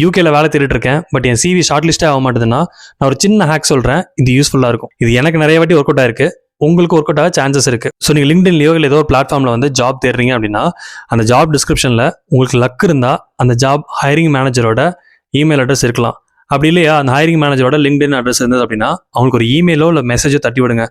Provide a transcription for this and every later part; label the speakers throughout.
Speaker 1: யூகேல வேலை தேடிட்டு இருக்கேன், பட் என் சிவி ஷார்ட் லிஸ்டே ஆக மாட்டேதுன்னா, நான் ஒரு சின்ன ஹேக் சொல்றேன். இது யூஸ்ஃபுல்லா இருக்கும். இது எனக்கு நிறைய வாட்டி ஒர்க் அவுட் ஆயிருக்கு. உங்களுக்கு ஒர்க் அவுட் ஆக சான்சஸ் இருக்கு. ஸோ நீங்கள் லிங்க்டின்லயோ இல்லை ஏதோ ஒரு பிளாட்ஃபார்மில் வந்து ஜாப் தேடுறீங்க அப்படின்னா, அந்த ஜாப் டிஸ்கிரிப்ஷனில் உங்களுக்கு லக் இருந்தால் அந்த ஜாப் ஹைரிங் மேனேஜரோட இமெயில் அட்ரஸ் இருக்கலாம். அப்படி இல்லையா, அந்த ஹைரிங் மேனேஜரோட லிங்க்டின் அட்ரஸ் இருந்தது அப்படின்னா, அவங்களுக்கு ஒரு இமெயிலோ இல்லை மெசேஜோ தட்டி விடுங்க.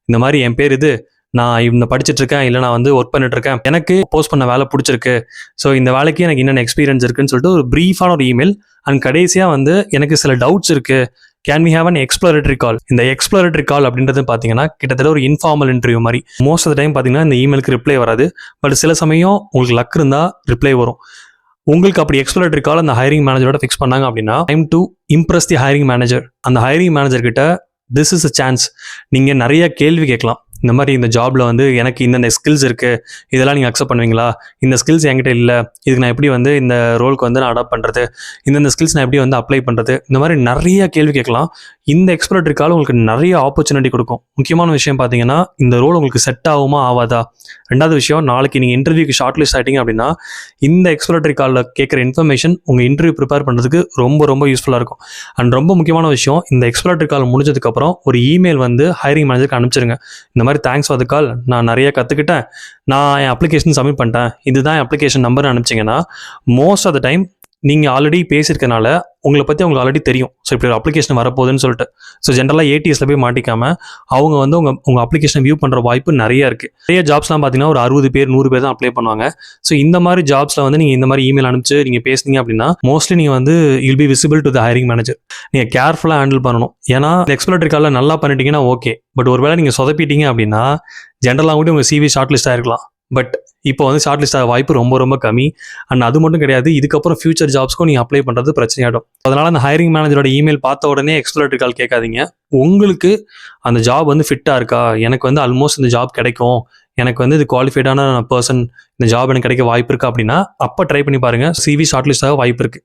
Speaker 1: இந்த மாதிரி என் பேர் இது, நான் இந்த படிச்சுட்டு இருக்கேன், இல்லை நான் வந்து ஒர்க் பண்ணிட்டு இருக்கேன், எனக்கு போஸ்ட் பண்ண வேலை பிடிச்சிருக்கு, ஸோ இந்த வேலைக்கு எனக்கு என்னென்ன எக்ஸ்பீரியன்ஸ் இருக்குன்னு சொல்லிட்டு ஒரு ப்ரீஃபான ஒரு இமெயில். அண்ட் கடைசியாக வந்து எனக்கு சில டவுட்ஸ் இருக்கு, can we have an exploratory call. இந்த எக்ஸ்ப்ளோரேட்டரி கால் அப்படின்றது பார்த்தீங்கன்னா கிட்டத்தட்ட ஒரு இன்ஃபார்மல் இன்டர்வியூ மாதிரி. மோஸ்ட் ஆஃப் த டைம் பார்த்தீங்கன்னா இந்த இமெயிலுக்கு ரிப்ளை வராது, பட் சில சமயம் உங்களுக்கு லக் இருந்தால் ரிப்ளை வரும். உங்களுக்கு அப்படி எக்ஸ்ப்ளோரேட்டரி கால் அந்த ஹைரிங் மேனேஜரோட ஃபிக்ஸ் பண்ணாங்க அப்படின்னா, time to Impress the hiring manager. அந்த ஹைரிங் மேனேஜர் கிட்ட திஸ் இஸ் அ சான்ஸ், நீங்கள் நிறைய கேள்வி கேட்கலாம். இந்த மாதிரி இந்த ஜாப்ல வந்து எனக்கு இந்த ஸ்கில்ஸ் இருக்கு, இதெல்லாம் நீங்கள் அக்செப்ட் பண்ணுவீங்களா, இந்த ஸ்கில்ஸ் என்கிட்ட இல்லை, இதுக்கு நான் எப்படி வந்து இந்த ரோலுக்கு வந்து நான் அடாப்ட் பண்ணுறது, இந்த ஸ்கில்ஸ் நான் எப்படி வந்து அப்ளை பண்ணுறது, இந்த மாதிரி நிறைய கேள்வி கேட்கலாம். இந்த எக்ஸ்ப்ளோரேட்டரி கால் உங்களுக்கு நிறைய ஆப்பர்ச்சுனிட்டி கொடுக்கும். முக்கியமான விஷயம் பார்த்தீங்கன்னா, இந்த ரோல் உங்களுக்கு செட் ஆகுமா ஆகாதா. ரெண்டாவது விஷயம், நாளைக்கு நீங்கள் இன்டர்வியூக்கு ஷார்ட் லிஸ்ட் ஆகிட்டீங்க அப்படின்னா, இந்த எக்ஸ்ப்ளோரேட்டரி காலில் கேட்குற இன்ஃபர்மேஷன் உங்கள் இன்டர்வியூ ப்ரிப்பேர் பண்ணுறதுக்கு ரொம்ப ரொம்ப யூஸ்ஃபுல்லாக இருக்கும். அண்ட் ரொம்ப முக்கியமான விஷயம், இந்த எக்ஸ்ப்ளோரேட்டரி கால் முடிஞ்சதுக்கப்புறம் ஒரு இமெயில் வந்து ஹைரிங் மேனேஜருக்கு அனுப்பிச்சிருங்க. இந்த மாதிரி தேங்க்ஸ் ஃபார் த கால், நான் நிறைய கற்றுக்கிட்டேன், நான் என் அப்ளிகேஷன் சப்மிட் பண்ணிட்டேன், இதுதான் என் அப்ளிகேஷன் நம்பர் அனுப்பிச்சிங்கன்னா, மோஸ்ட் ஆஃப் த டைம் நீங்கள் ஆல்ரெடி பேசியிருக்கனால உங்களை பற்றி உங்களுக்கு ஆல்ரெடி தெரியும். ஸோ இப்படி ஒரு அப்ளிகேஷன் வரப்போகுதுன்னு சொல்லிட்டு, ஸோ ஜென்ரலாக ஏடிஎஸ்ல போய் மாட்டிக்காமல் அவங்க வந்து உங்கள் அப்ளிகேஷன் வியூ பண்ணுற வாய்ப்பு நிறைய இருக்குது. நிறைய ஜாப்ஸ்லாம் பார்த்தீங்கன்னா ஒரு 60 பேர் 100 பேர் தான் அப்ளை பண்ணுவாங்க. ஸோ இந்த மாதிரி ஜாப்ஸில் வந்து நீங்கள் இந்த மாதிரி இமெயில் அனுப்பிச்சு நீங்கள் பேசுனீங்க அப்படின்னா, மோஸ்ட்லி நீங்கள் வந்து will be visible to the hiring manager. நீங்கள் கேர்ஃபுல்லாக ஹேண்டில் பண்ணணும். ஏன்னா எக்ஸ்ப்ளோரேட்டரி காலில் நல்லா பண்ணிட்டீங்கன்னா ஓகே, பட் ஒருவேளை நீங்கள் சொதப்பிட்டீங்க அப்படின்னா ஜென்ரலாக கூட உங்கள் சிவி ஷார்ட் லிஸ்ட் ஆகிருக்கலாம், பட் இப்போ வந்து ஷார்ட் லிஸ்ட் ஆக வாய்ப்பு ரொம்ப ரொம்ப கம்மி. அண்ட் அது மட்டும் கிடையாது, இதுக்கப்புறம் ஃபியூச்சர் ஜாப்ஸ்க்கும் நீங்கள் அப்ளை பண்ணுறது பிரச்சனையாடும். அதனால் அந்த ஹைரிங் மேனேஜரோட இமெயில் பார்த்த உடனே எக்ஸ்ப்ளோரேட்டரி கால் கேட்காதீங்க. உங்களுக்கு அந்த ஜாப் வந்து ஃபிட்டாக இருக்கா, எனக்கு வந்து ஆல்மோஸ்ட் இந்த ஜாப் கிடைக்கும், எனக்கு வந்து இது குவாலிஃபைடான பர்சன், இந்த ஜாப் எனக்கு கிடைக்க வாய்ப்பு இருக்கா அப்படின்னா அப்போ ட்ரை பண்ணி பாருங்கள். சிவி ஷார்ட் லிஸ்ட் ஆக வாய்ப்பு இருக்குது.